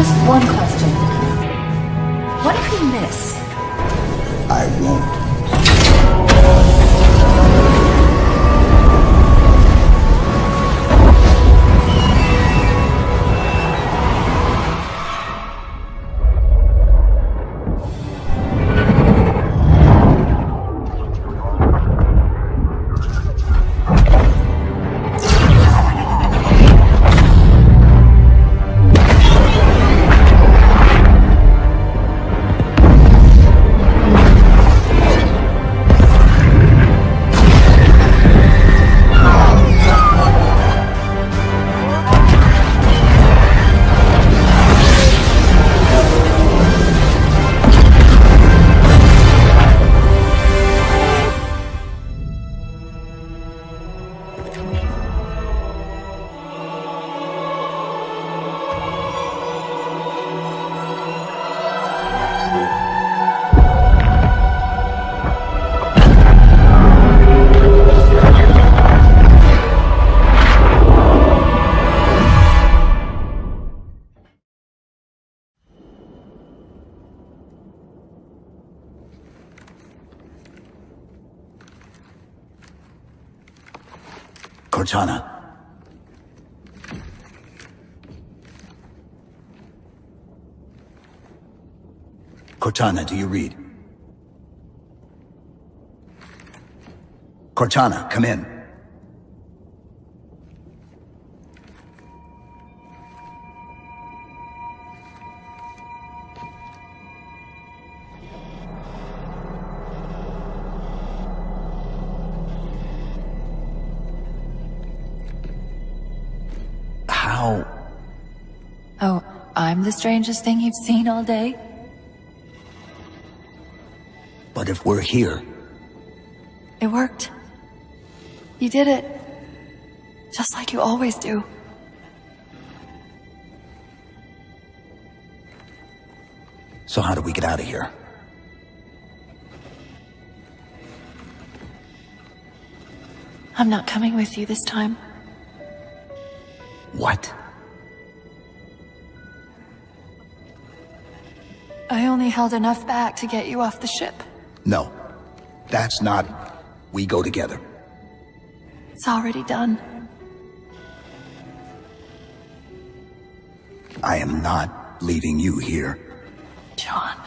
Just one question. What if you miss? I won't. Cortana. Cortana, do you read? Cortana, come in. Oh, I'm the strangest thing you've seen all day? But if we're here... It worked. You did it. Just like you always do. So how do we get out of here? I'm not coming with you this time. What? I only held enough back to get you off the ship. No. That's not... We go together. It's already done. I am not leaving you here. John.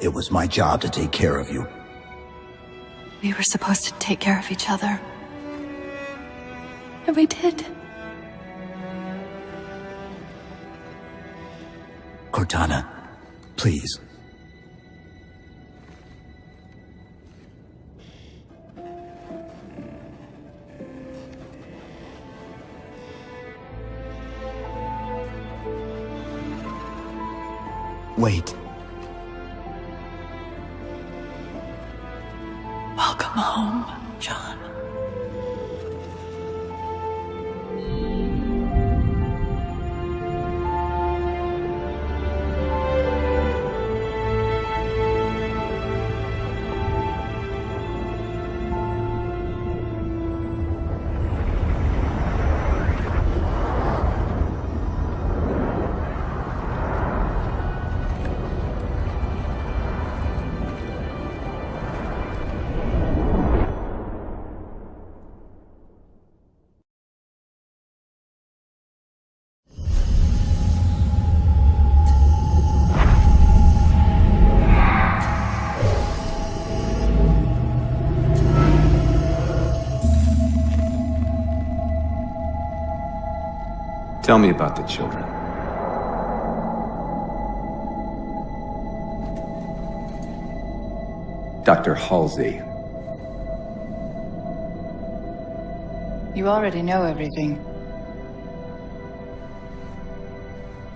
It was my job to take care of you. We were supposed to take care of each other. And we did. Cortana, please. Wait. Welcome home, John. Tell me about the children. Dr. Halsey. You already know everything.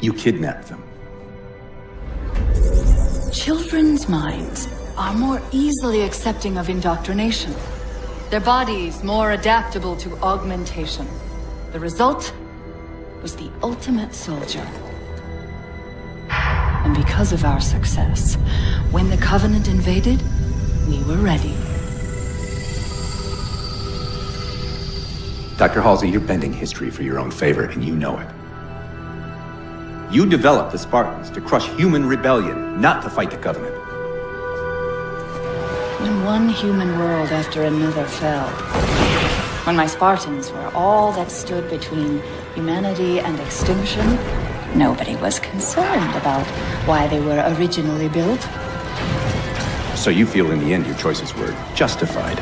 You kidnapped them. Children's minds are more easily accepting of indoctrination. Their bodies more adaptable to augmentation. The result was the ultimate soldier. And because of our success, when the Covenant invaded, we were ready. Dr. Halsey, you're bending history for your own favor, and you know it. You developed the Spartans to crush human rebellion, not to fight the Covenant. When one human world after another fell, when my Spartans were all that stood between humanity and extinction, nobody was concerned about why they were originally built. So you feel in the end your choices were justified?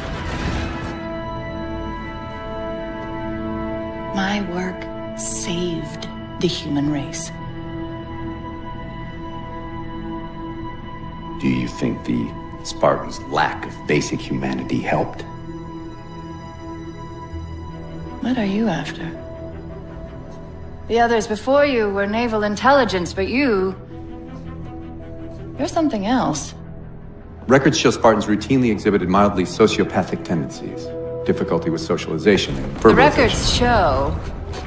My work saved the human race. Do you think the Spartans' lack of basic humanity helped? What are you after? The others before you were naval intelligence, but you're something else. Records show Spartans routinely exhibited mildly sociopathic tendencies, difficulty with socialization, and The verbalization. records show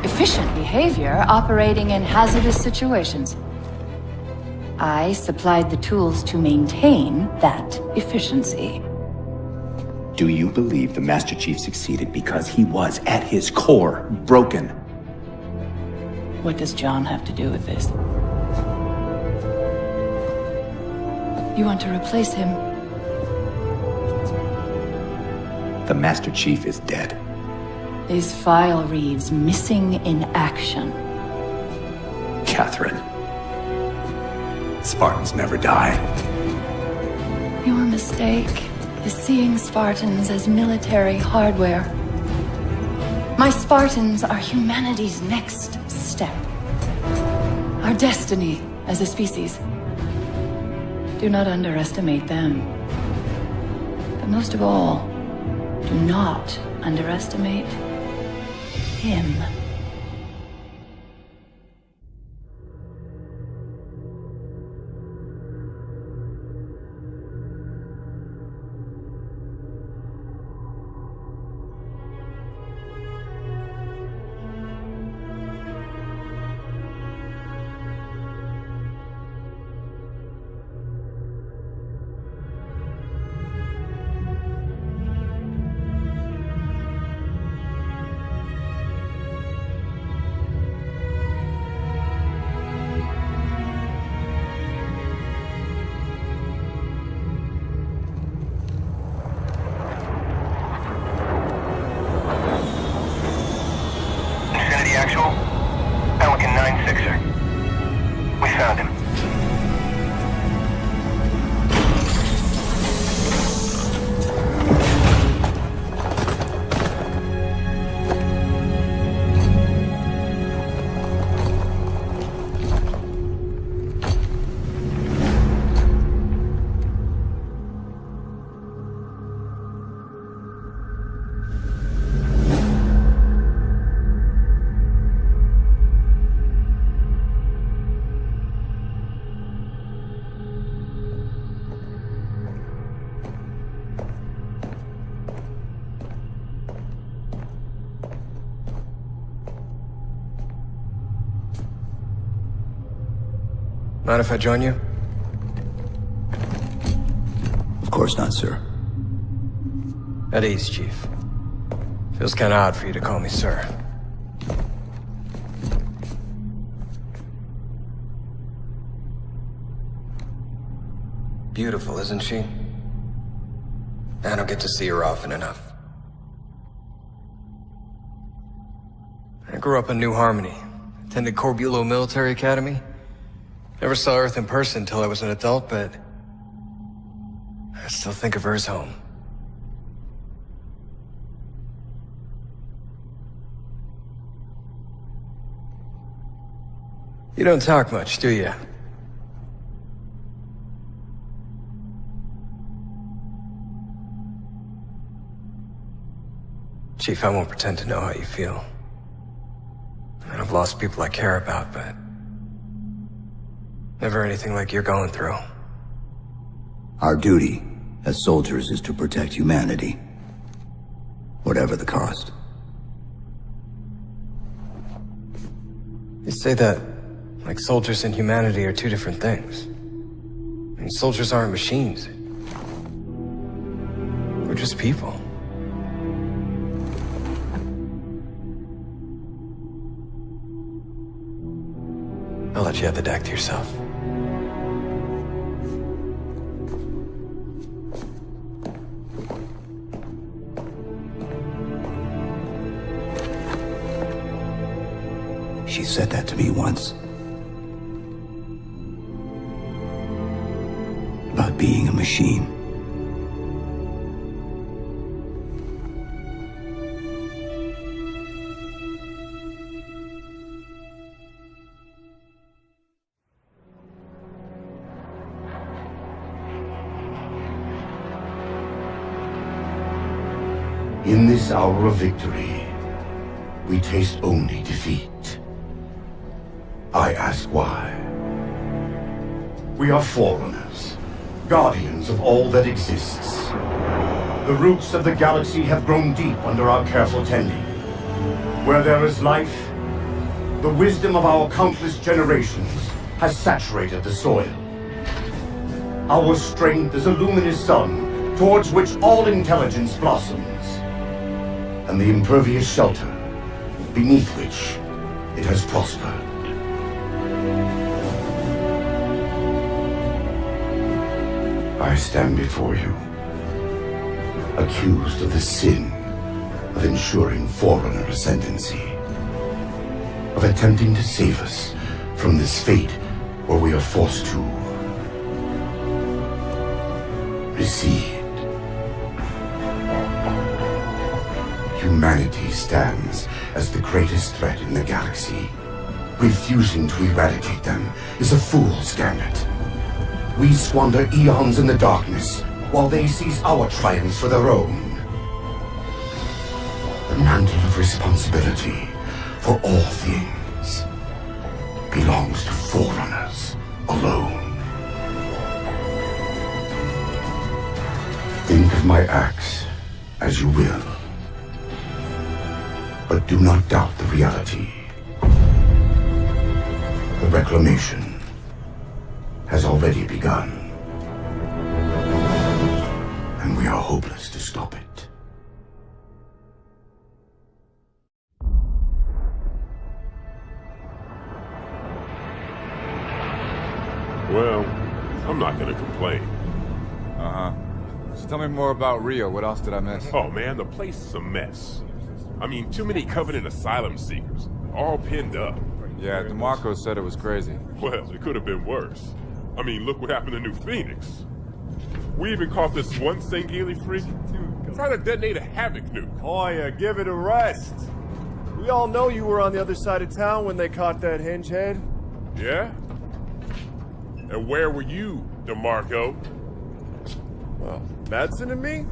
efficient behavior operating in hazardous situations. I supplied the tools to maintain that efficiency. Do you believe the Master Chief succeeded because he was, at his core, broken? What does John have to do with this? You want to replace him? The Master Chief is dead. His file reads missing in action. Catherine. Spartans never die. Your mistake is seeing Spartans as military hardware. My Spartans are humanity's next step. Our destiny as a species. Do not underestimate them. But most of all, do not underestimate him. Actual, Pelican 9-6er. We found him. Mind if I join you? Of course not, sir. At ease, Chief. Feels kinda odd for you to call me sir. Beautiful, isn't she? I don't get to see her often enough. I grew up in New Harmony. Attended Corbulo Military Academy. Never saw Earth in person until I was an adult, but I still think of her as home. You don't talk much, do you? Chief, I won't pretend to know how you feel. I've lost people I care about, but never anything like you're going through. Our duty as soldiers is to protect humanity, whatever the cost. You say that like soldiers and humanity are two different things. I mean, soldiers aren't machines. We're just people. I'll let you have the deck to yourself. She said that to me once. About being a machine. In this hour of victory, we taste only defeat. I ask why. We are forerunners, guardians of all that exists. The roots of the galaxy have grown deep under our careful tending. Where there is life, the wisdom of our countless generations has saturated the soil. Our strength is a luminous sun towards which all intelligence blossoms, and the impervious shelter beneath which it has prospered. I stand before you, accused of the sin of ensuring Forerunner ascendancy, of attempting to save us from this fate where we are forced to recede. Humanity stands as the greatest threat in the galaxy. Refusing to eradicate them is a fool's gambit. We squander eons in the darkness, while they seize our triumphs for their own. The mantle of responsibility for all things belongs to Forerunners alone. Think of my acts as you will, but do not doubt the reality. The reclamation has already begun, and we are hopeless to stop it. Well, I'm not gonna complain. Uh-huh. So tell me more about Rio. What else did I miss? Oh man, the place is a mess. I mean, too many Covenant asylum seekers, all pinned up. Yeah, DeMarco said it was crazy. Well, it could have been worse. I mean, look what happened to New Phoenix. We even caught this one Sangheili freak trying to detonate a Havoc nuke. Oh yeah, give it a rest. We all know you were on the other side of town when they caught that hinge head. Yeah? And where were you, DeMarco? Well, Madsen and me?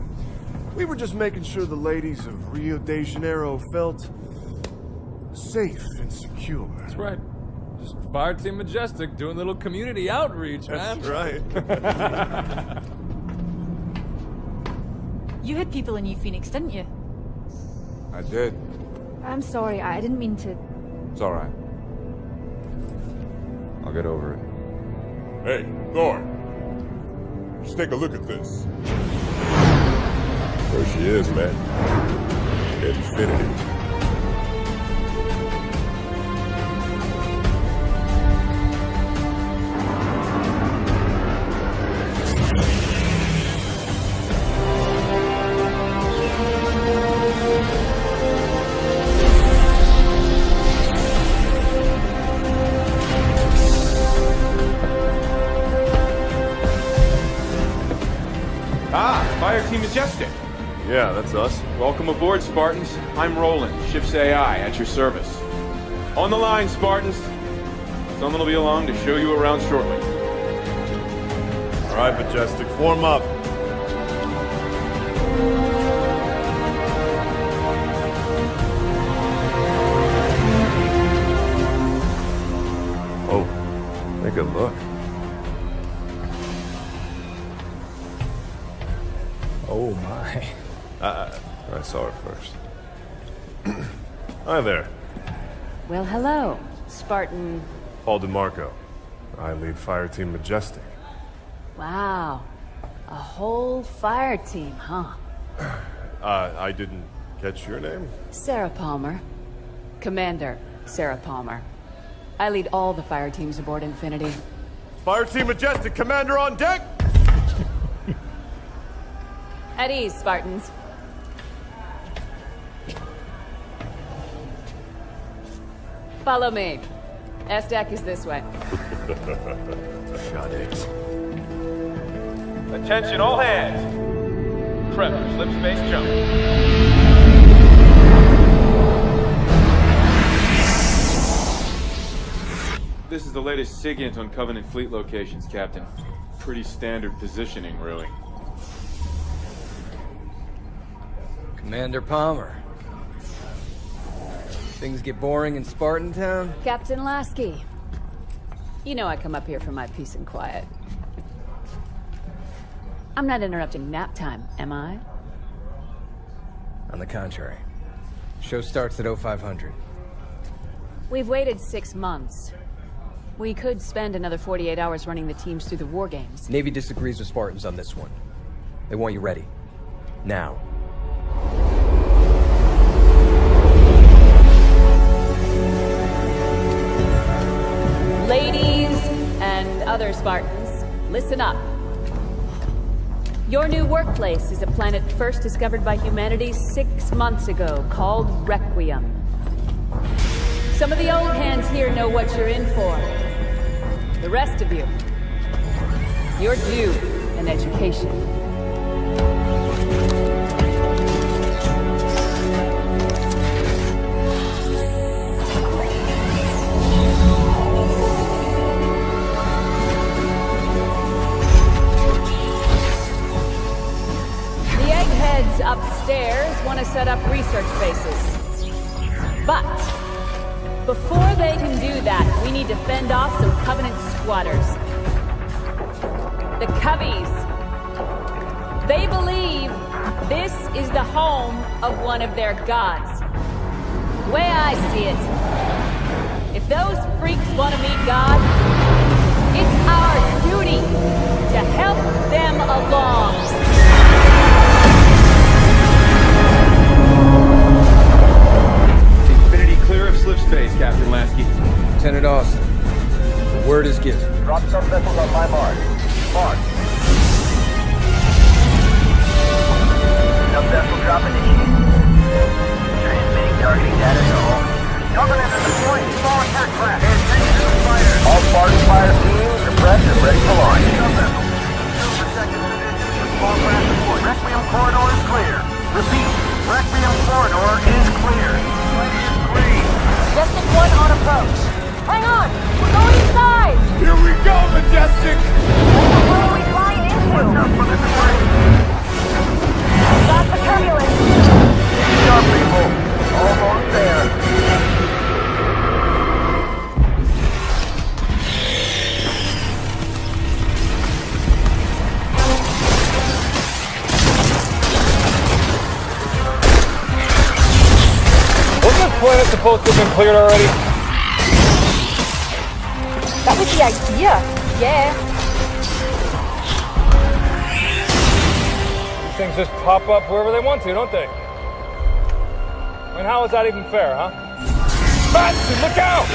We were just making sure the ladies of Rio de Janeiro felt safe and secure. That's right. Just Fire Team Majestic doing a little community outreach, man. That's right. You hit people in New Phoenix, didn't you? I did. I'm sorry, I didn't mean to... It's all right. I'll get over it. Hey, Thor. Just take a look at this. There she is, man. Infinity. Fire Team Majestic. Yeah, that's us. Welcome aboard, Spartans. I'm Roland, ship's AI, at your service. On the line, Spartans. Someone will be along to show you around shortly. All right, Majestic, form up. Oh, take a look. Oh my. I saw her first. Hi there. Well, hello, Spartan. Paul DeMarco. I lead Fire Team Majestic. Wow. A whole fire team, huh? I didn't catch your name? Sarah Palmer. Commander Sarah Palmer. I lead all the fire teams aboard Infinity. Fire Team Majestic, Commander on deck! At ease, Spartans. Follow me. S-Deck is this way. Shut it. Attention all hands. Prep for slip space jump. This is the latest SIGINT on Covenant fleet locations, Captain. Pretty standard positioning, really. Commander Palmer. Things get boring in Spartan Town? Captain Lasky. You know I come up here for my peace and quiet. I'm not interrupting nap time, am I? On the contrary. Show starts at 0500. We've waited 6 months. We could spend another 48 hours running the teams through the war games. Navy disagrees with Spartans on this one. They want you ready. Now. Ladies and other Spartans, listen up. Your new workplace is a planet first discovered by humanity 6 months ago, called Requiem. Some of the old hands here know what you're in for. The rest of you, you're due an education. Upstairs want to set up research bases. But before they can do that, we need to fend off some Covenant squatters. The Cubbies. They believe this is the home of one of their gods. The way I see it, if those freaks want to meet God, it's our duty to help them along. Clear of slip space, Captain Lasky. Lieutenant Austin, the word is given. Drop some vessels on my mark. Mark. Sub-vessel drop initiated. Transmitting targeting data to all. Covenant is deploying small attack class. All Spartan fire teams suppressed and ready for launch. Sub-vessel. Super second position. Small class report. Requiem corridor is clear. Repeat. Requiem corridor is clear. Majestic 1 on approach. Hang on! We're going inside! Here we go, Majestic! What are we flying into? What's up with the delay? Stop the turbulence! Easy up, people. Almost there. Planet's supposed to have been cleared already. That was the idea. Yeah. These things just pop up wherever they want to, don't they? I mean, how is that even fair, huh? Madsen, look out!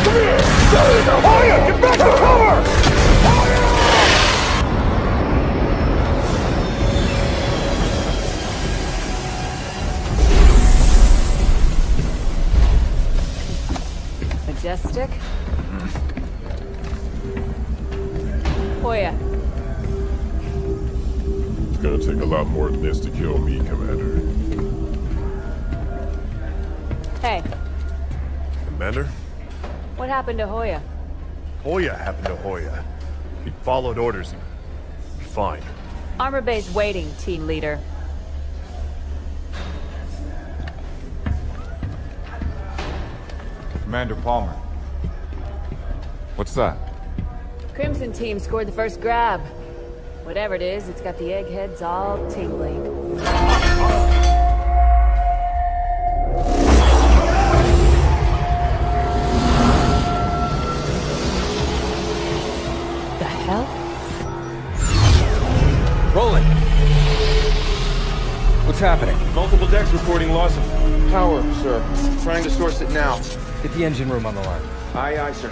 Come here! Oh yeah, get back to cover! Majestic. Hoya. It's gonna take a lot more than this to kill me, Commander. Hey, Commander? what happened to Hoya? Hoya happened to Hoya. He followed orders and... fine. Armor bay's waiting, team leader. Commander Palmer. What's that? Crimson team scored the first grab. Whatever it is, it's got the eggheads all tingling. The hell? Rolling. What's happening? Multiple decks reporting loss of power, sir. Trying to source it now. Get the engine room on the line. Aye, aye, sir.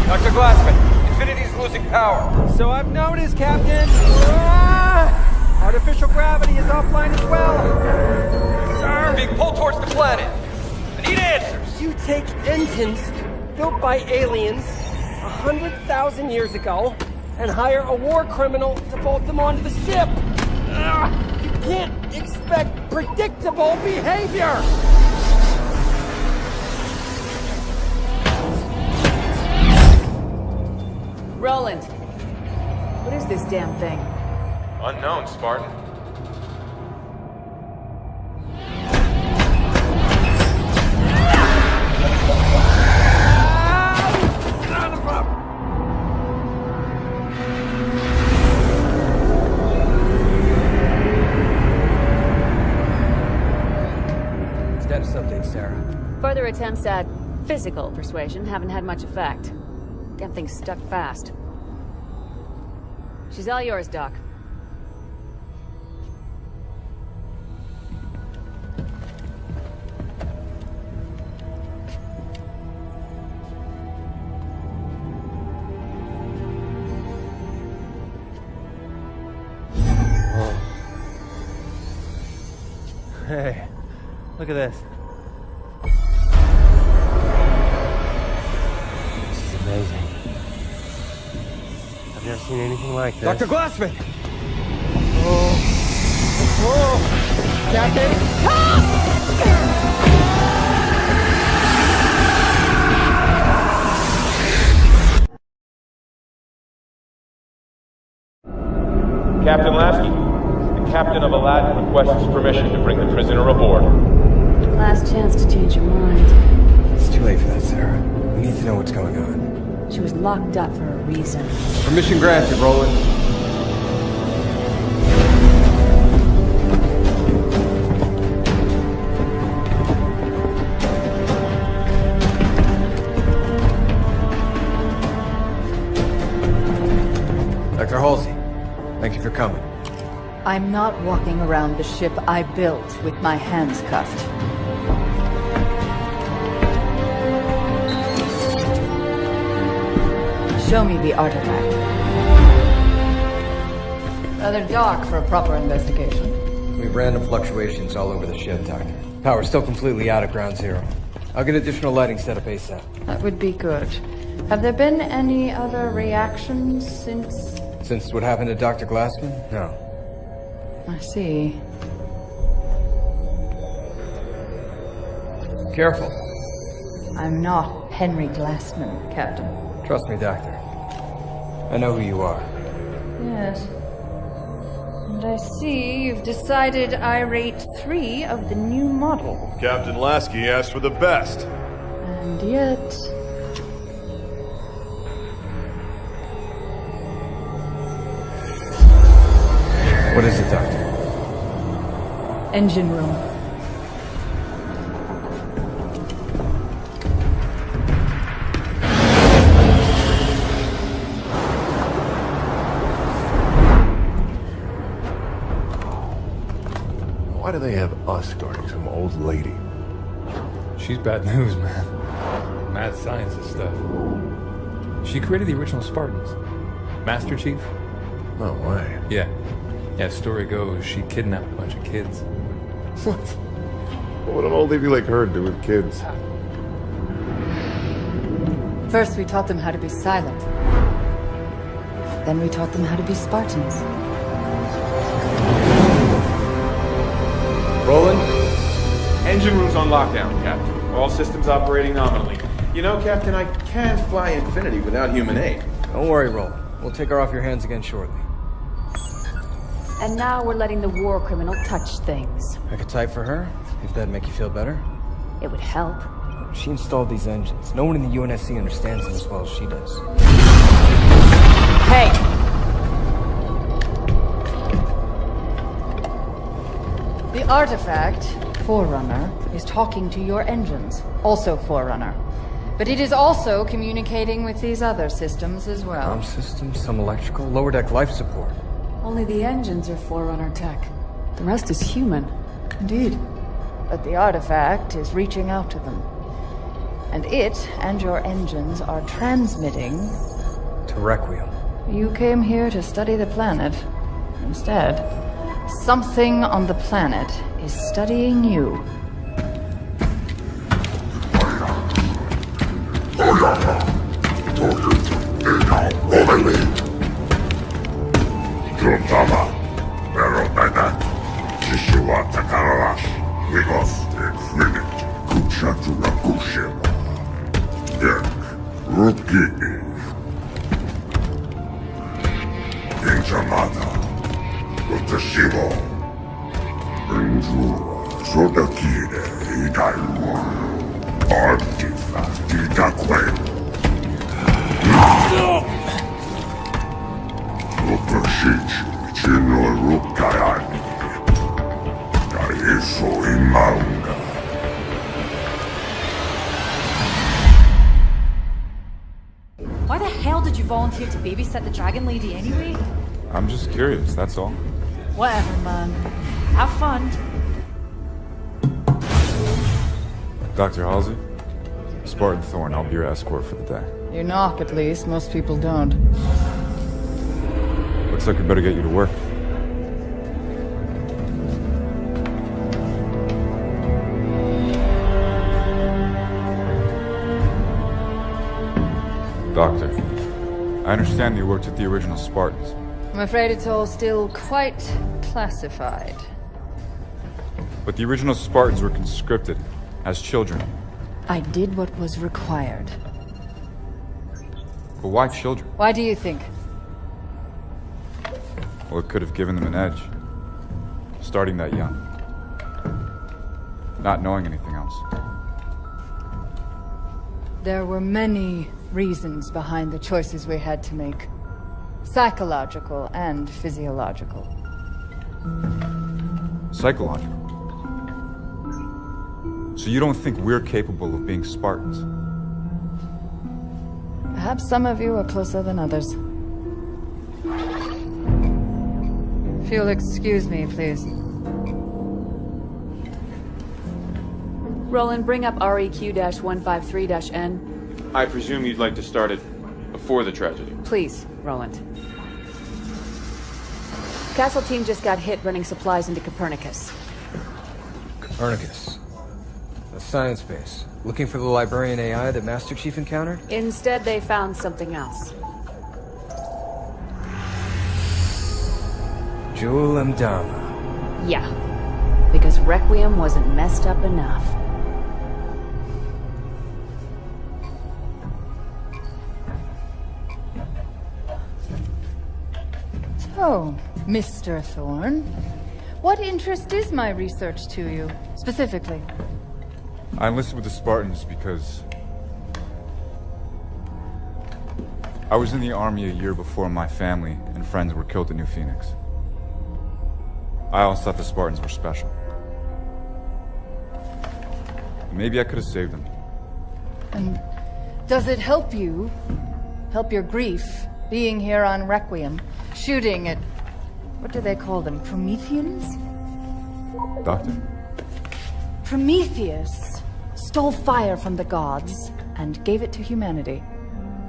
Dr. Glassman, Infinity's losing power. So I've noticed, Captain. Artificial gravity is offline as well. Sir, being pulled towards the planet. I need answers. You take engines built by aliens 100,000 years ago and hire a war criminal to bolt them onto the ship. You can't expect predictable behavior. Roland, what is this damn thing? Unknown, Spartan. Status update, Sarah. Further attempts at physical persuasion haven't had much effect. Damn thing's stuck fast. She's all yours, Doc. Hey, look at this. This is amazing. I've never seen anything like this. Dr. Glassman! Whoa! Captain! Captain Lasky, the captain of Aladdin requests permission to bring the prisoner aboard. Last chance to change your mind. It's too late for that, Sarah. We need to know what's going on. She was locked up for a reason. Permission granted, Roland. Dr. Halsey, thank you for coming. I'm not walking around the ship I built with my hands cuffed. Show me the artifact. Rather dark for a proper investigation. We have random fluctuations all over the ship, Doctor. Power's still completely out at ground zero. I'll get additional lighting set up ASAP. That would be good. Have there been any other reactions since... Since what happened to Dr. Glassman? No. I see. Careful. I'm not Henry Glassman, Captain. Trust me, Doctor. I know who you are. Yes. And I see you've decided I rate 3 of the new model. Captain Lasky asked for the best. And yet... What is it, Doctor? Engine room. Why do they have us guarding some old lady? She's bad news, man. Mad scientist stuff. She created the original Spartans. Master Chief? No way. Yeah. Yeah, story goes, she kidnapped a bunch of kids. What? What would an old lady like her do with kids? First we taught them how to be silent. Then we taught them how to be Spartans. Roland? Engine room's on lockdown, Captain. All systems operating nominally. You know, Captain, I can't fly Infinity without human aid. Don't worry, Roland. We'll take her off your hands again shortly. And now we're letting the war criminal touch things. I could type for her, if that'd make you feel better. It would help. She installed these engines. No one in the UNSC understands them as well as she does. Hey! The artifact, Forerunner, is talking to your engines. Also Forerunner. But it is also communicating with these other systems as well. Arm systems, some electrical, lower deck life support. Only the engines are Forerunner tech. The rest is human. Indeed. But the artifact is reaching out to them. And it and your engines are transmitting... To Requiem. You came here to study the planet. Instead, something on the planet is studying you. Why the hell did you volunteer to babysit the Dragon Lady anyway? I'm just curious, that's all. Whatever, man. Have fun. Dr. Halsey, Spartan Thorn, I'll be your escort for the day. You knock, at least. Most people don't. Looks like we better get you to work. Doctor, I understand you worked with the original Spartans. I'm afraid it's all still quite classified. But the original Spartans were conscripted as children. I did what was required. But why children? Why do you think? Well, it could have given them an edge. Starting that young. Not knowing anything else. There were many reasons behind the choices we had to make. Psychological and physiological. Psychological? So you don't think we're capable of being Spartans? Perhaps some of you are closer than others. If you'll excuse me, please. Roland, bring up REQ-153-N. I presume you'd like to start it before the tragedy. Please, Roland. Castle team just got hit running supplies into Copernicus. Copernicus. A science base. Looking for the librarian AI that Master Chief encountered? Instead, they found something else. Jewel Mdama. Yeah. Because Requiem wasn't messed up enough. Oh, Mr. Thorne. What interest is my research to you, specifically? I enlisted with the Spartans because I was in the army a year before my family and friends were killed at New Phoenix. I always thought the Spartans were special. Maybe I could have saved them. And does it help you, help your grief, being here on Requiem, shooting at, what do they call them, Prometheans? Doctor? Prometheus stole fire from the gods and gave it to humanity.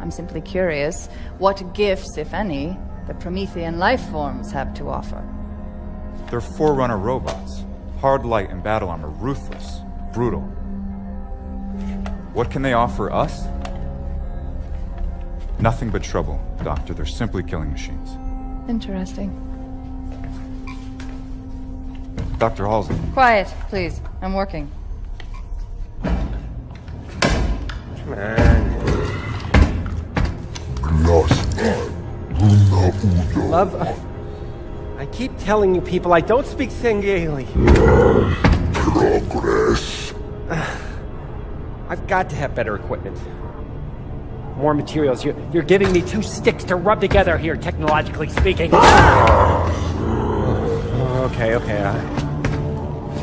I'm simply curious what gifts, if any, the Promethean life forms have to offer. They're Forerunner robots. Hard light and battle armor, ruthless, brutal. What can they offer us? Nothing but trouble, Doctor. They're simply killing machines. Interesting. Dr. Halsey. Quiet, please. I'm working. Come on. Love, I keep telling you people I don't speak Sengeli. Progress. I've got to have better equipment. More materials. You're giving me two sticks to rub together here, technologically speaking. Okay.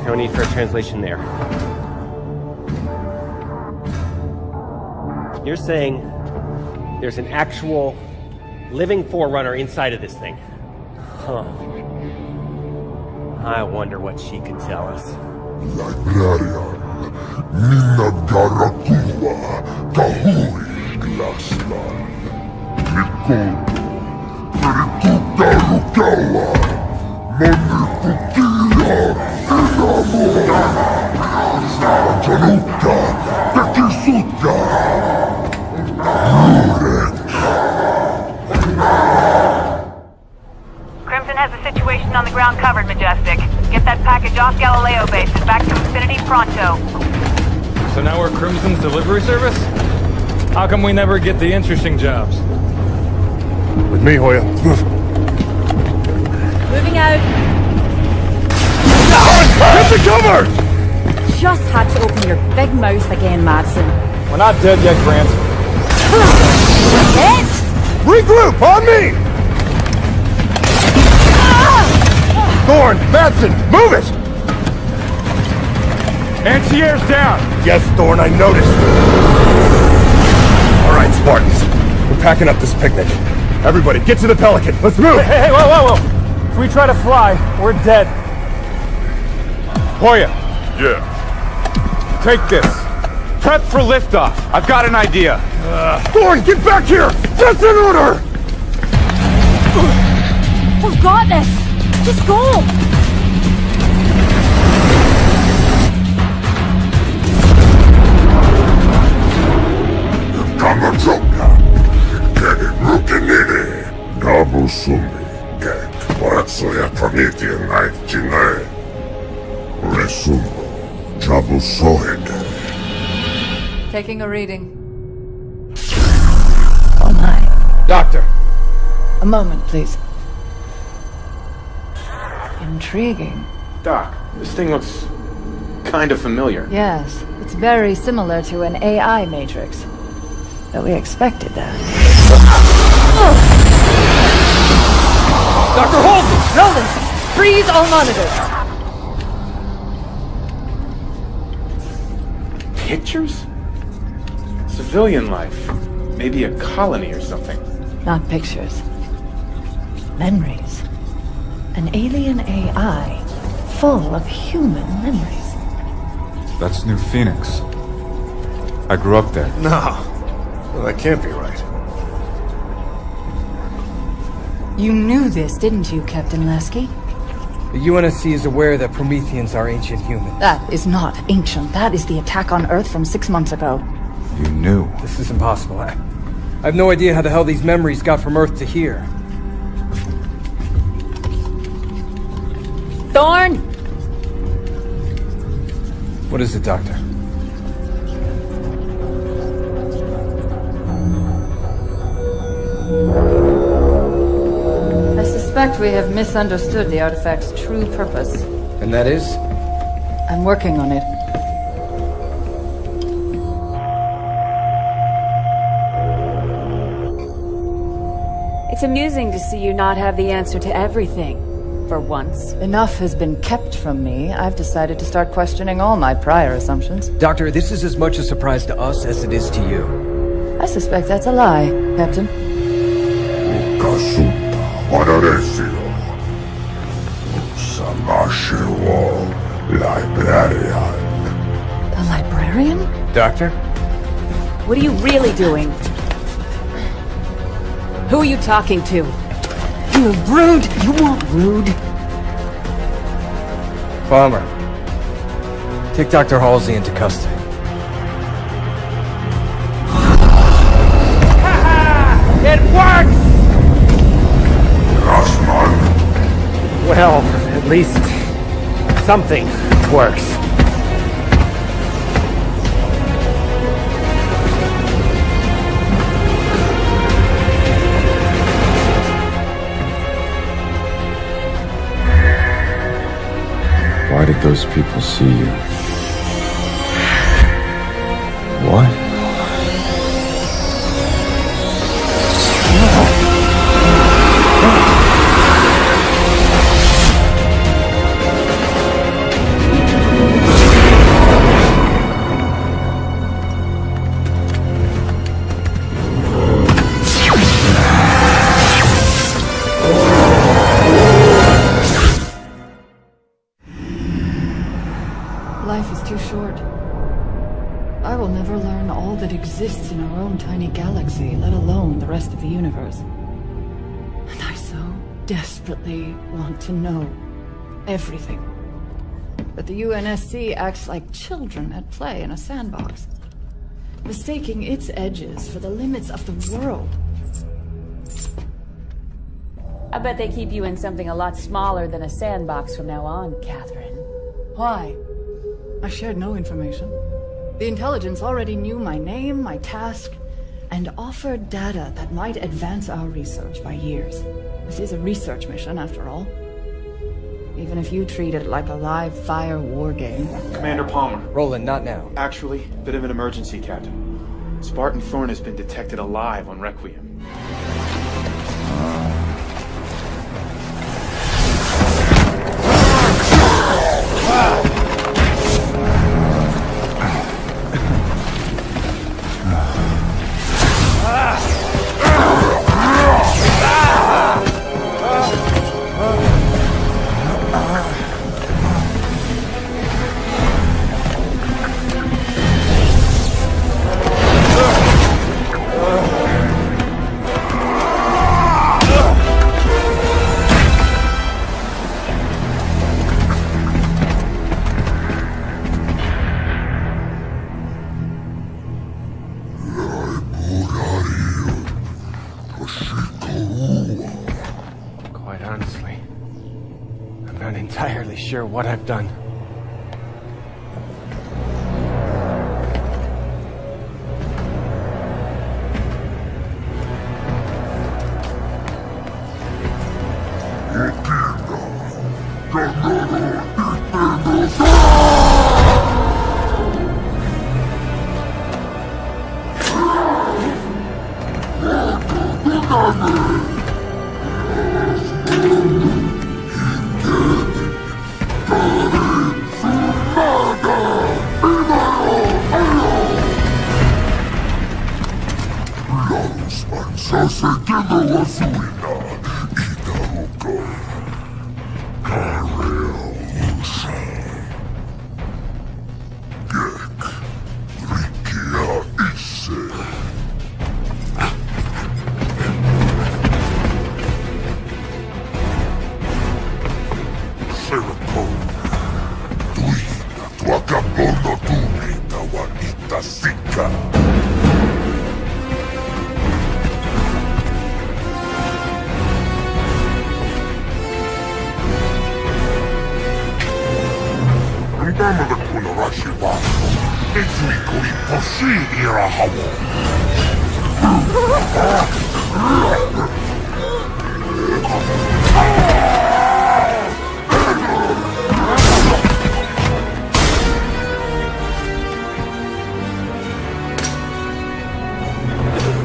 No need for a translation there. You're saying there's an actual living Forerunner inside of this thing? Huh. I wonder what she could tell us. Librarian, Nina Garakua, Kahui, Glassman, Nicole, Perituka Rukawa, Monikukia, Enamora, Januka, Tekisuka, Murek. Crimson has the situation on the ground covered, Majestic. Get that package off Galileo base and back to Infinity pronto. So now we're Crimson's delivery service? How come we never get the interesting jobs? With me, Hoya. Moving out. Get the cover! Just had to open your big mouth again, Madsen. We're not dead yet, Grant. Hit! Regroup! On me! Thorn! Madsen! Move it! Anti-air's down! Yes, Thorn, I noticed. All right, Spartans. We're packing up this picnic. Everybody, get to the Pelican. Let's move! Hey, whoa! If we try to fly, we're dead. Hoya, Yeah. take this. Prep for liftoff. I've got an idea. Thorn, get back here! That's in order! We've got this! Just go! Kamachoka, Keri Rukinini, Nabu Sumi, Ket, Waratsuya Pramiti and Night Jine, Resumo, Jabu Sohede. Taking a reading. Oh my. Doctor. A moment, please. Intriguing. Doc, this thing looks kind of familiar. Yes, it's very similar to an AI matrix. But we expected that. Dr. Halsey! Roland, freeze all monitors! Pictures? Civilian life. Maybe a colony or something. Not pictures. Memories. An alien AI full of human memories. That's New Phoenix. I grew up there. No. Well, that can't be right. You knew this, didn't you, Captain Lasky? The UNSC is aware that Prometheans are ancient humans. That is not ancient. That is the attack on Earth from 6 months ago. You knew. This is impossible. I have no idea how the hell these memories got from Earth to here. Thorn! What is it, Doctor? I suspect we have misunderstood the artifact's true purpose. And that is? I'm working on it. It's amusing to see you not have the answer to everything, for once. Enough has been kept from me. I've decided to start questioning all my prior assumptions. Doctor, this is as much a surprise to us as it is to you. I suspect that's a lie, Captain. Kasuta, Wadaresio. Samashiwo, Librarian. The librarian? Doctor? What are you really doing? Who are you talking to? You're rude! You weren't rude! Bomber. Take Dr. Halsey into custody. It works! Rosman. Well, at least something works. Why did those people see you? What? never learn all that exists in our own tiny galaxy, let alone the rest of the universe. And I so desperately want to know everything. But the UNSC acts like children at play in a sandbox, mistaking its edges for the limits of the world. I bet they keep you in something a lot smaller than a sandbox from now on, Catherine. Why? I shared no information. The intelligence already knew my name, my task, and offered data that might advance our research by years. This is a research mission, after all. Even if you treat it like a live-fire war game. Commander Palmer. Roland, not now. Actually, bit of an emergency, Captain. Spartan Thorn has been detected alive on Requiem. Quite honestly, I'm not entirely sure what I've done.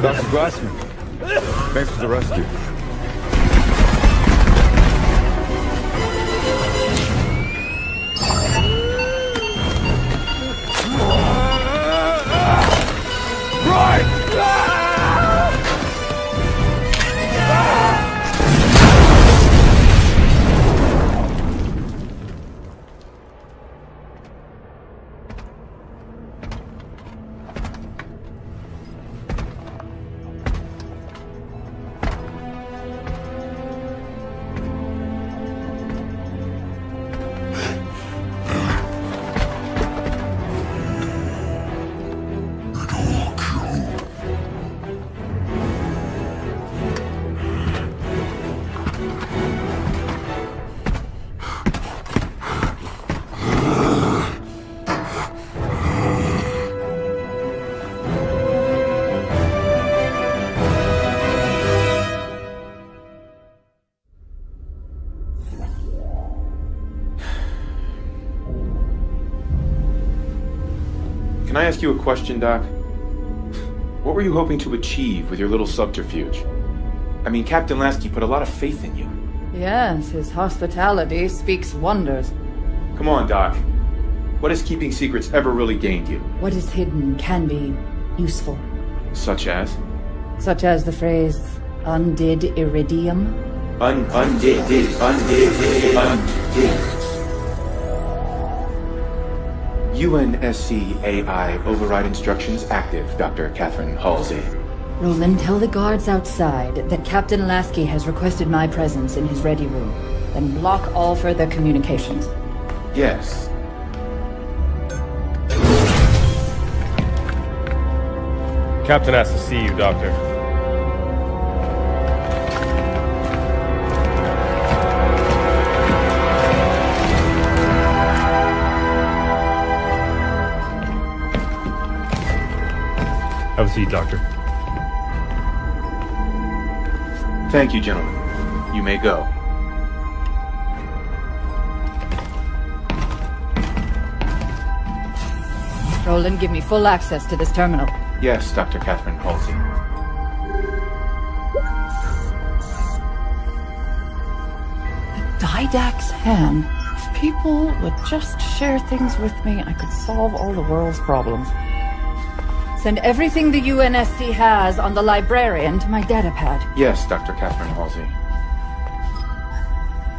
Dr. Glassman, thanks for the rescue. Can I ask you a question, Doc? What were you hoping to achieve with your little subterfuge? I mean, Captain Lasky put a lot of faith in you. Yes, his hospitality speaks wonders. Come on, Doc. What has keeping secrets ever really gained you? What is hidden can be useful. Such as? Such as the phrase, undid iridium. Undid. UNSC AI override instructions active, Dr. Catherine Halsey. Roland, tell the guards outside that Captain Lasky has requested my presence in his ready room. Then block all further communications. Yes. Captain has to see you, Doctor. Have a seat, Doctor. Thank you, gentlemen. You may go. Roland, give me full access to this terminal. Yes, Dr. Catherine Halsey. Didact's hand. If people would just share things with me, I could solve all the world's problems. Send everything the UNSC has on the librarian to my datapad. Yes, Dr. Catherine Halsey.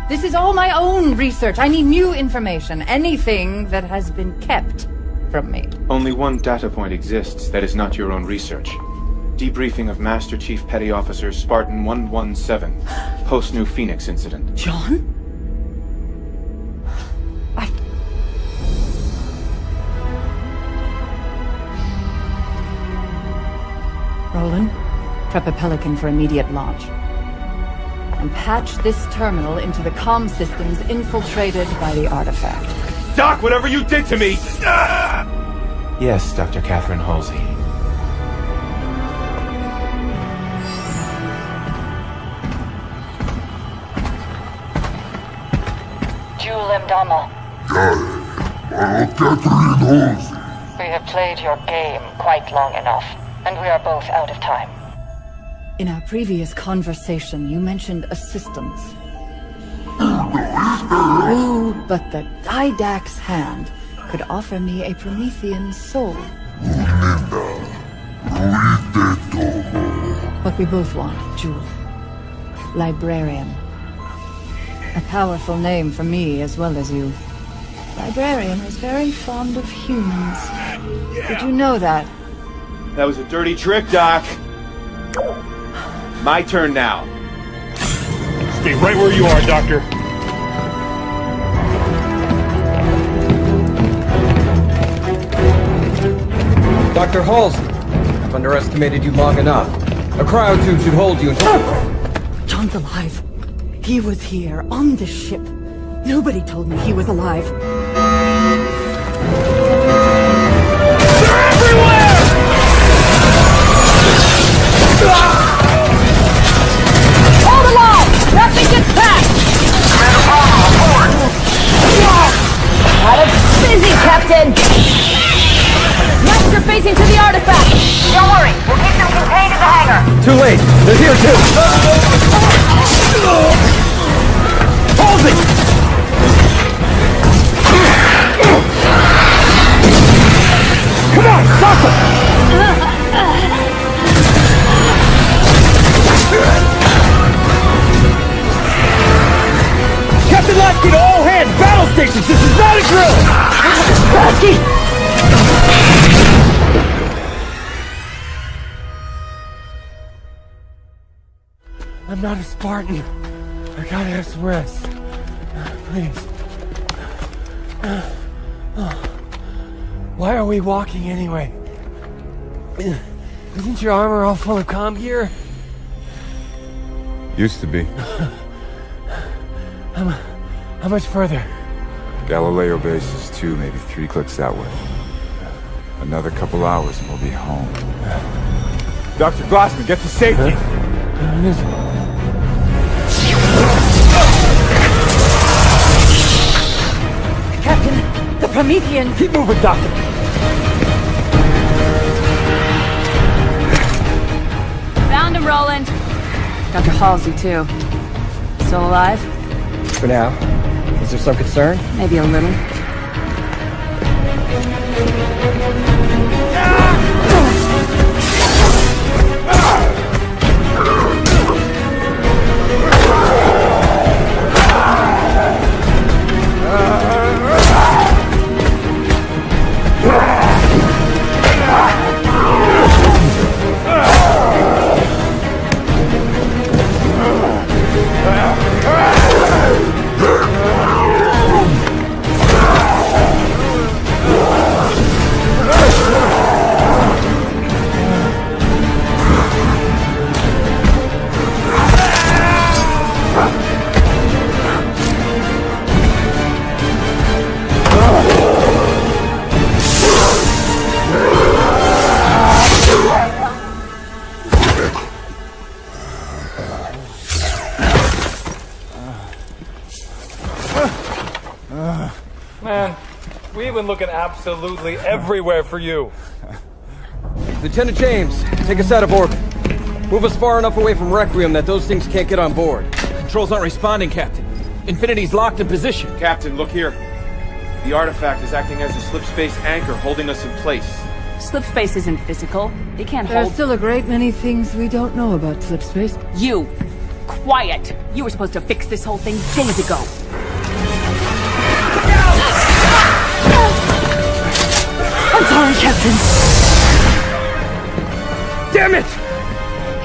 This is all my own research. I need new information. Anything that has been kept from me. Only one data point exists that is not your own research. Debriefing of Master Chief Petty Officer Spartan 117, post-New Phoenix incident. John? Roland, prep a Pelican for immediate launch. And patch this terminal into the comm systems infiltrated by the artifact. Doc, whatever you did to me! Yes, Dr. Catherine Halsey. Jewel Mdama, we have played your game quite long enough, and we are both out of time. In our previous conversation, you mentioned assistance. But the Didact's hand could offer me a Promethean soul. What we both want, Jewel. Librarian. A powerful name for me as well as you. Librarian is very fond of humans. Did you know that? That was a dirty trick, Doc. My turn now. Stay right where you are, Doctor. Dr. Halsey, I've underestimated you long enough. A cryotube should hold you until... John's alive. He was here, on this ship. Nobody told me he was alive. They're everywhere! Hold along! Nothing gets past! Commander Palmer, report! Got it busy, Captain! Master facing to the artifact! Don't worry, we'll keep them contained in the hangar. Too late. They're here too. Halsey! Come on, stop them! Captain Lasky to all hands! Battle stations! This is not a drill! Lasky! I'm not a Spartan. I gotta have some rest. Please. Why are we walking anyway? Isn't your armor all full of comm gear? Used to be. How much further? Galileo base is 2, maybe 3 clicks that way. Another couple hours and we'll be home. Dr. Glassman, get to safety! Captain, the Promethean... Keep moving, Doctor! Found him, Roland. Dr. Halsey, too. Still alive? For now. Is there some concern? Maybe a little. We've been looking absolutely everywhere for you. Lieutenant James, take us out of orbit. Move us far enough away from Requiem that those things can't get on board. Controls aren't responding, Captain. Infinity's locked in position. Captain, look here. The artifact is acting as a slipspace anchor, holding us in place. Slipspace isn't physical. It can't There are hold... still a great many things we don't know about slipspace. You! Quiet! You were supposed to fix this whole thing days ago. I'm sorry, Captain. Damn it!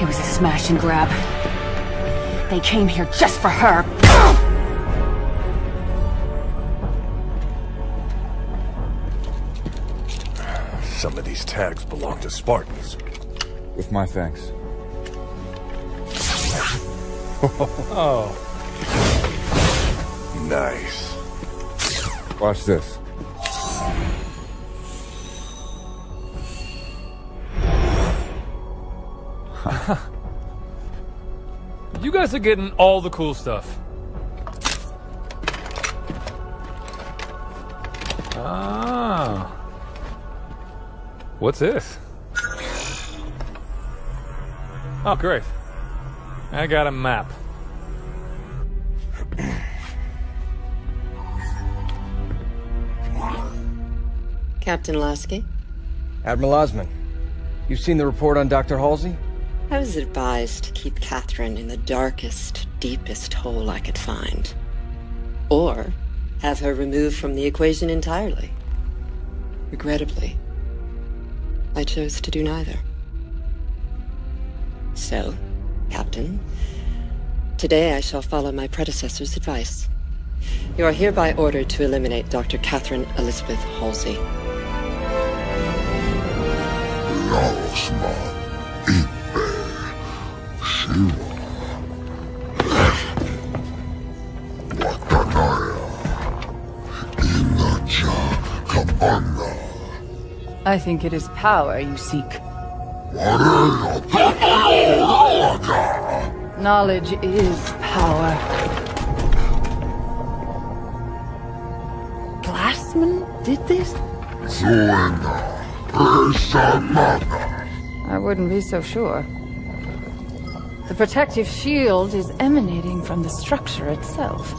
It was a smash and grab. They came here just for her. Some of these tags belong to Spartans. With my thanks. Oh. Nice. Watch this. You guys are getting all the cool stuff. Ah. What's this? Oh, great. I got a map. Captain Lasky? Admiral Osman, you've seen the report on Dr. Halsey? I was advised to keep Catherine in the darkest, deepest hole I could find. Or have her removed from the equation entirely. Regrettably, I chose to do neither. So, Captain, today I shall follow my predecessor's advice. You are hereby ordered to eliminate Dr. Catherine Elizabeth Halsey. I think it is power you seek. Knowledge is power. Glassman did this? I wouldn't be so sure. The protective shield is emanating from the structure itself.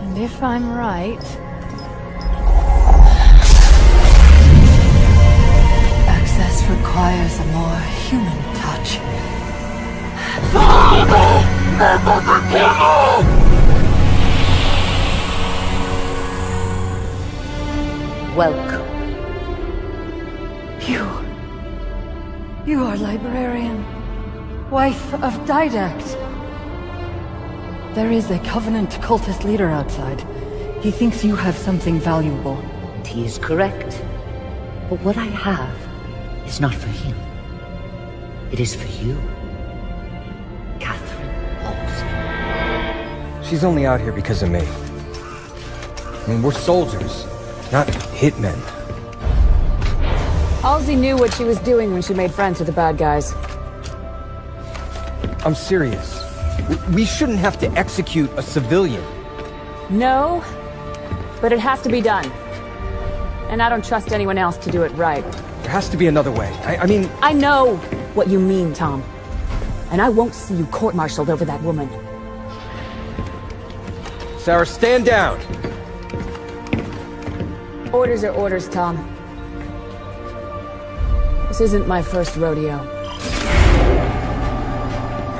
And if I'm right... access requires a more human touch. Welcome. You are Librarian, wife of Didact. There is a Covenant cultist leader outside. He thinks you have something valuable. He is correct. But what I have is not for him. It is for you. Catherine Halsey. She's only out here because of me. I mean, we're soldiers, not hitmen. Halsey knew what she was doing when she made friends with the bad guys. I'm serious. We shouldn't have to execute a civilian. No, but it has to be done. And I don't trust anyone else to do it right. There has to be another way. I mean... I know what you mean, Tom. And I won't see you court-martialed over that woman. Sarah, stand down! Orders are orders, Tom. This isn't my first rodeo.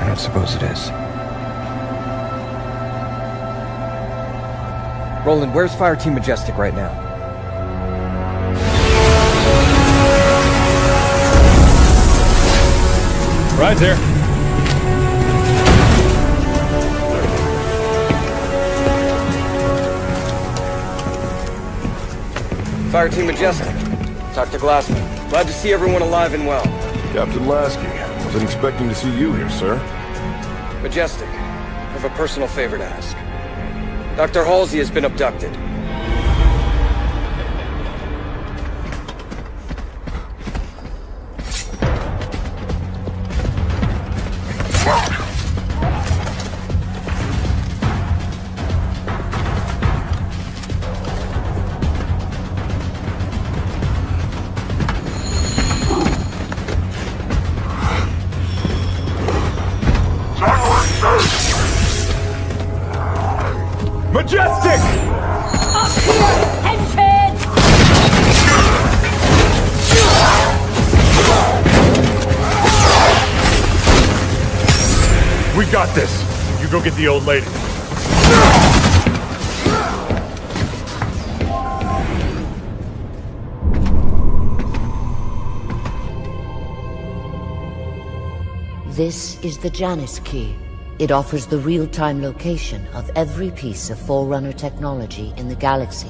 I don't suppose it is. Roland, where's Fireteam Majestic right now? Right there. Fireteam Majestic. Dr. Glassman. Glad to see everyone alive and well. Captain Lasky, wasn't expecting to see you here, sir. Majestic, I have a personal favor to ask. Dr. Halsey has been abducted. Majestic! Up here, henchman! We got this. You go get the old lady. This is the Janus key. It offers the real-time location of every piece of Forerunner technology in the galaxy.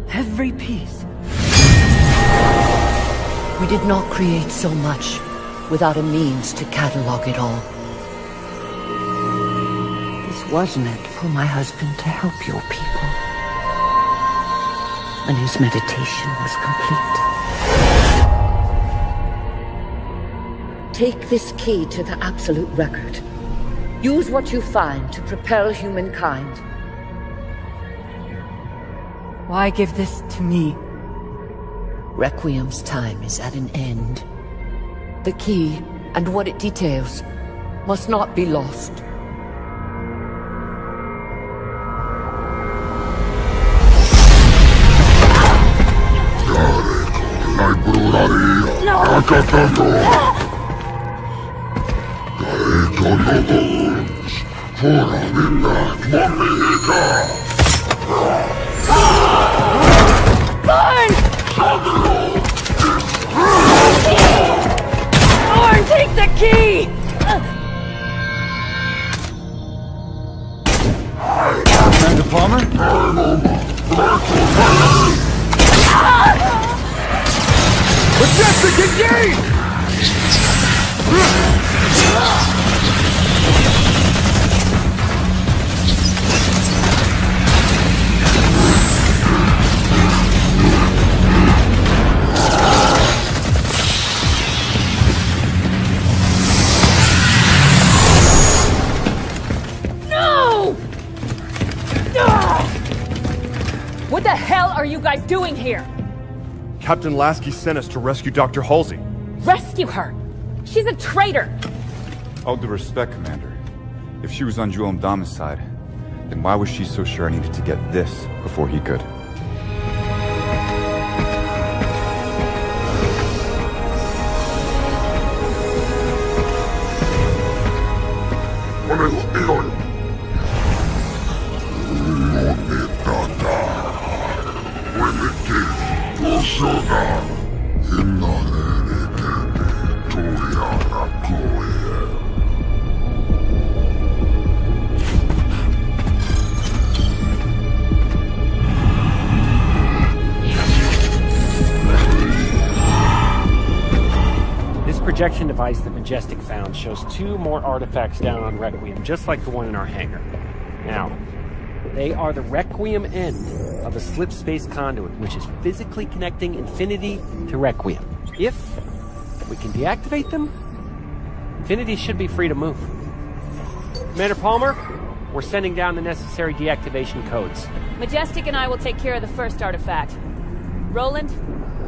Every piece? We did not create so much without a means to catalog it all. This was meant for my husband to help your people. And his meditation was complete. Take this key to the Absolute Record. Use what you find to propel humankind. Why give this to me? Requiem's time is at an end. The key, and what it details, must not be lost. Thorn, take the key! Commander Palmer? Majestic, engage! What the hell are you guys doing here? Captain Lasky sent us to rescue Dr. Halsey. Rescue her! She's a traitor! All due respect, Commander. If she was on Jewel Mdama's side, then why was she so sure I needed to get this before he could? This projection device that Majestic found shows 2 more artifacts down on Requiem, just like the one in our hangar. Now, they are the Requiem end of a slip space conduit, which is physically connecting Infinity to Requiem. If we can deactivate them, Infinity should be free to move. Commander Palmer, we're sending down the necessary deactivation codes. Majestic and I will take care of the first artifact. Roland,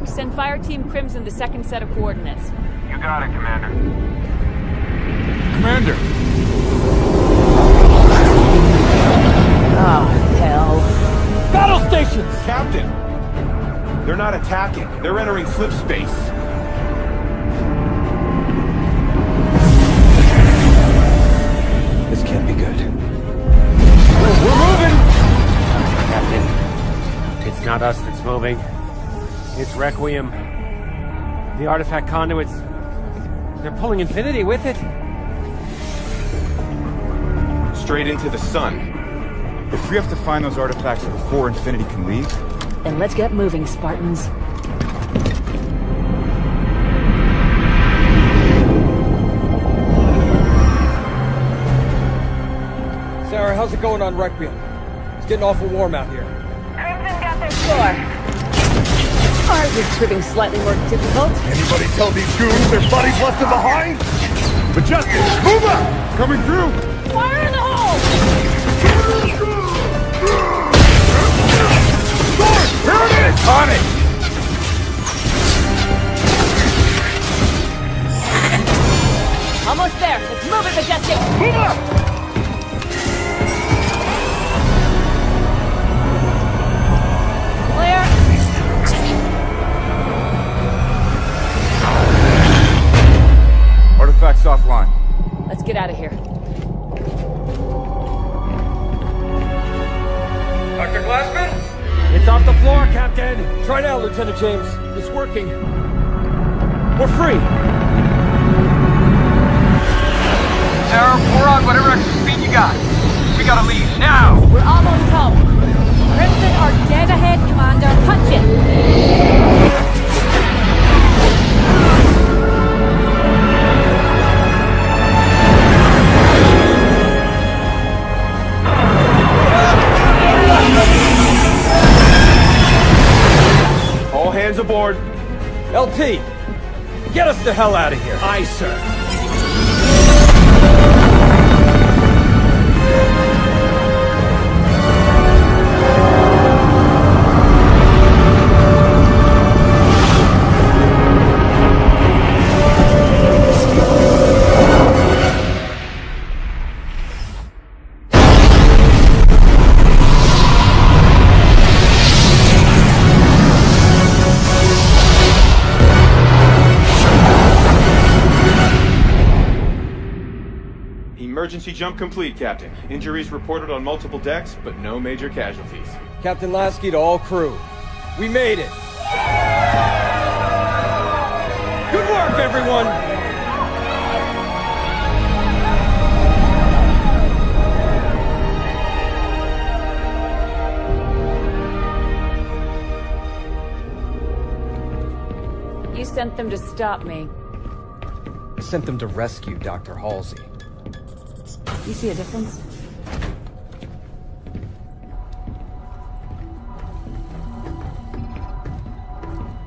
send Fire Team Crimson the second set of coordinates. You got it, Commander. Commander! Oh, hell. Battle stations! Captain! They're not attacking. They're entering slip space. This can't be good. We're moving! Captain, it's not us that's moving. It's Requiem. The artifact conduits, they're pulling Infinity with it. Straight into the sun. If we have to find those artifacts before Infinity can leave... Then let's get moving, Spartans. Sarah, how's it going on Requiem? It's getting awful warm out here. Crimson got their score. Ours is proving slightly more difficult. Anybody tell these goons their buddies left them behind? Majestic, move up! Coming through! Fire in the hole! Here it is! On it! Almost there. Let's move it, Majestic. Move up! Jack's offline. Let's get out of here. Dr. Glassman? It's off the floor, Captain! Try now, Lieutenant James. It's working. We're free! Sarah, we're on whatever extra speed you got. We gotta leave, now! We're almost home. Crimson are dead ahead, Commander. Punch it! All hands aboard. LT, get us the hell out of here. Aye, sir. Emergency jump complete, Captain. Injuries reported on multiple decks, but no major casualties. Captain Lasky to all crew. We made it. Good work, everyone! You sent them to stop me. I sent them to rescue Dr. Halsey. You see a difference?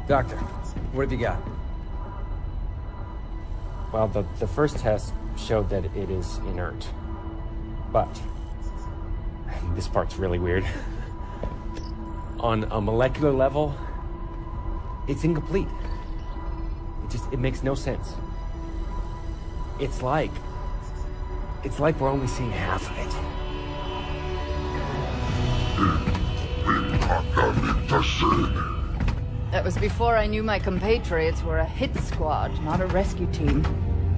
Doctor, what have you got? Well, the first test showed that it is inert. But this part's really weird. On a molecular level, it's incomplete. It makes no sense. It's like we're only seeing half of it. That was before I knew my compatriots were a hit squad, not a rescue team.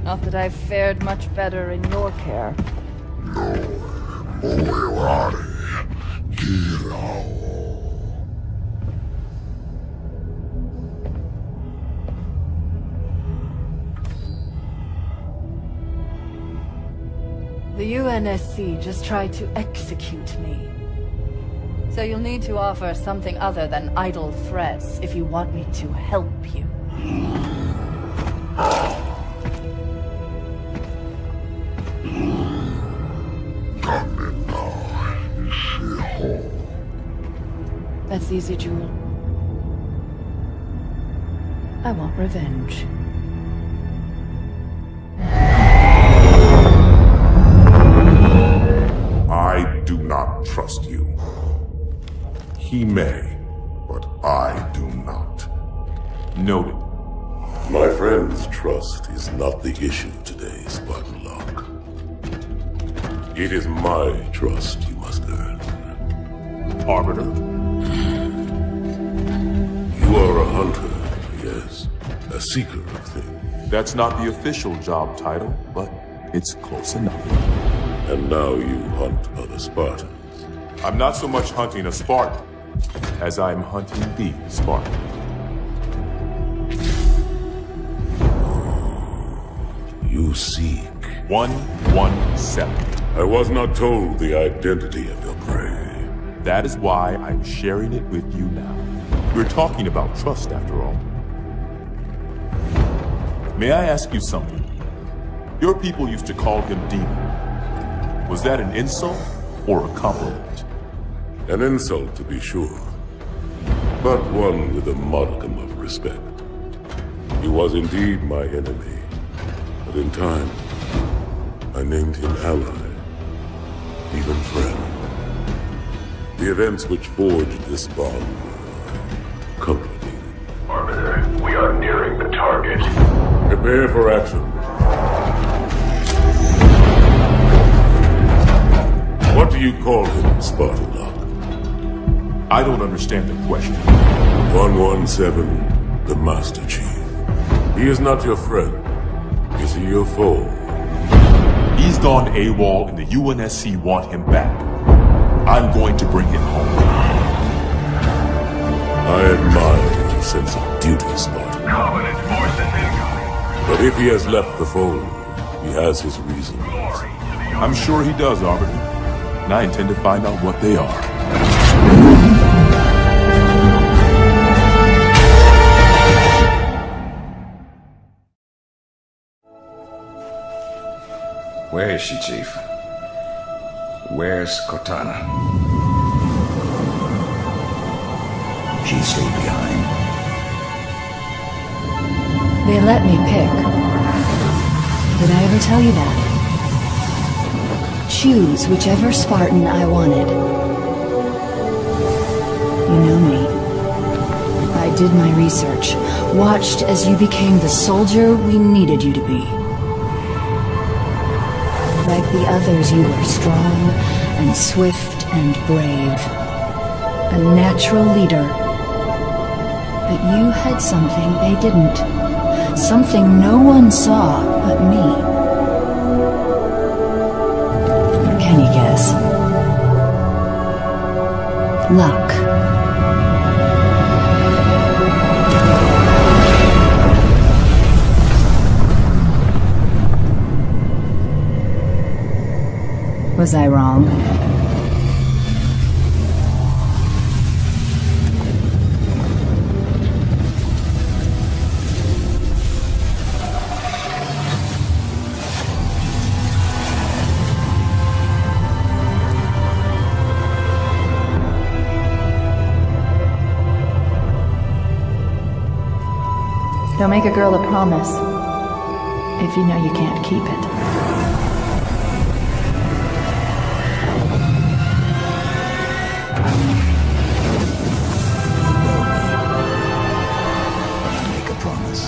Not that I've fared much better in your care. The UNSC just tried to execute me. So you'll need to offer something other than idle threats if you want me to help you. That's easy, Jewel. I want revenge. I do not trust you. He may, but I do not. Noted. My friend's trust is not the issue today, Spartan Locke. It is my trust you must earn. Arbiter? You are a hunter, yes. A seeker of things. That's not the official job title, but it's close enough. And now you hunt other Spartans. I'm not so much hunting a Spartan as I'm hunting the Spartan. You seek 117. I was not told the identity of your prey. That is why I'm sharing it with you now. We're talking about trust, after all. May I ask you something? Your people used to call him Demon. Was that an insult or a compliment? An insult, to be sure, but one with a modicum of respect. He was indeed my enemy, but in time, I named him ally, even friend. The events which forged this bond were complicated. Arbiter, we are nearing the target. Prepare for action. What do you call him, Spartan Locke? I don't understand the question. 117, the Master Chief. He is not your friend. Is he a foe? He's gone AWOL and the UNSC want him back. I'm going to bring him home. I admire your sense of duty, Spartan. But if he has left the fold, he has his reasons. I'm sure he does, Arbiter. And I intend to find out what they are. Where is she, Chief? Where's Cortana? She stayed behind. They let me pick. Did I ever tell you that? Choose whichever Spartan I wanted. You know me. I did my research, watched as you became the soldier we needed you to be. Like the others, you were strong and swift and brave. A natural leader. But you had something they didn't. Something no one saw but me. Can you guess? Luck. Was I wrong? Don't make a girl a promise if you know you can't keep it. Make a promise.